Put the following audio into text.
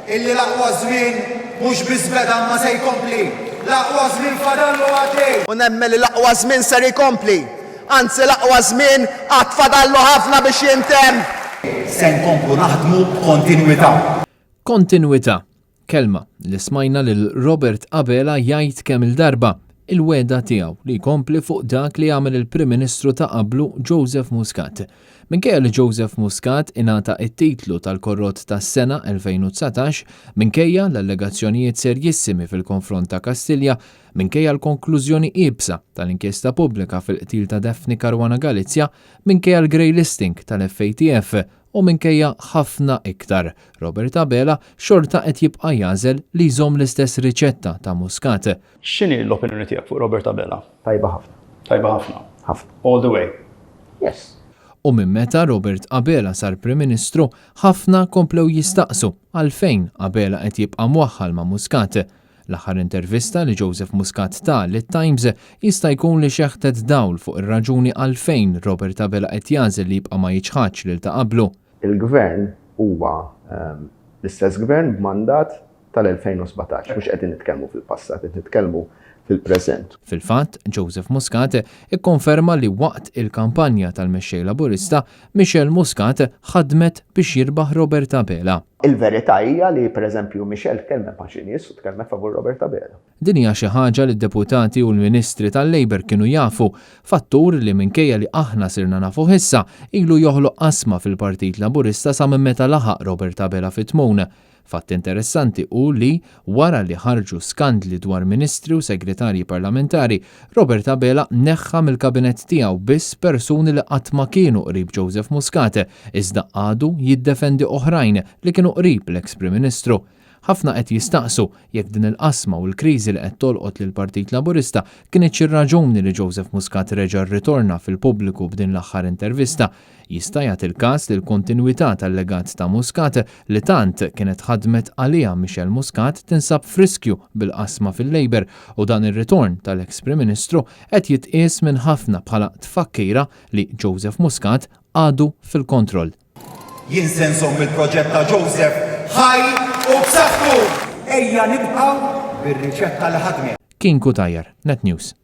illi l-aqwa żmien mhux biss beda ma se jkompli. L-aqwa żmien fadallu għaddej. U nemmen li l-aqwa żmien ser jkompli. Anzi l-aqwa żmien qatt fadallu ħafna biex jintemm. Se nkomplu naħdmu b'kontinwità. Kontinwità. Kelma li smajna lil Robert Abela jgħid kemm il-darba il-weda tiegħu li jkompli fuq dak li għamel il-Prim Ministru ta' qablu Joseph Muscat. Minkejja li Joseph Muscat ingħata t-titlu tal-korrott tas-sena 2019, minkejja l-allegazzjonijiet serjissimi fil-konfront ta' Kastilja, minkejja l-konklużjoni qiebsa tal-inkjesta pubblika fil-qtil ta' Daphne Caruana Galizia, minkejja l-grey listing tal-FATF u minkejja ħafna iktar. Robert Abela xorta qed jibqa' jażel li jżomm l-istess riċetta ta' Muscat. X'inhi l-opinjoni tiegħek fuq Robert Abela? Tajba ħafna. Tajba ħafna. Ħafna. All the way. Yes. U minn meta Robert Abela sar Prim Ministru, ħafna komplew jistaqsu għalfejn Abela qed jibqa' mwaħħal ma' Muscat. L-aħħar intervista li Joseph Muscat ta' lit-Times jista' jkun li xeħtet dawl fuq ir-raġuni għalfejn Robert Abela qed jażel li jibqa' ma jiġħadx lil ta' qablu. Il-gvern huwa l-istess gvern b'mandat tal-2017, mhux qegħdin nitkellmu fil-passat, qed nitkellmu fil-preżent. Fil-fatt, Joseph Muscat ikkonferma li waqt il-kampanja tal-mexxej Laburista, Michel Muscat ħadmet biex jirbaħ Robert Abela. Il-verità hija li pereżempju Michel tkellmet ma' xi nies u tkellmet favur Robert Abela. Din hija xi ħaġa li d-deputati u l-ministri tal-Labor kienu jafu, fattur li minkejja li aħna sirna nafu issa ilu joħloq qasma fil-Partit Laburista sa minn meta laħaq Robert Abela fit-tmun. Fatt interessanti u li wara li ħarġu skandli dwar ministri u segretarji parlamentari, Robert Abela neħħa mill-kabinett tiegħu biss persuni li qatt ma kienu qrib Joseph Muscat, iżda għadu jiddefendi oħrajn li kienu qrib l-ex-Prim Ministru. Ħafna qed jistaqsu jekk din il-qasma u l-kriżi li qed tolqot lil Partit Laburista kienet xi raġuni li Joseph Muscat reġa' rritorna fil-pubbliku b'din l-aħħar intervista. Jista' jagħti il-każ li l-kontinwità tal-legat ta' Muscat li tant kienet ħadmet għaliha Michel Muscat tinsab friskju bil-qasma fil-Labor u dan ir-ritorn tal-ex Prim Ministru qed jitqies minn ħafna bħala tfakkira li Joseph Muscat għadu fil-kontroll. Jien se nżomm il-proġett ta' Joseph ħaj u b'saħħtu. Ejja nibqgħu bir-riċetta li ħadmet. Kien Kutajjar, Net News.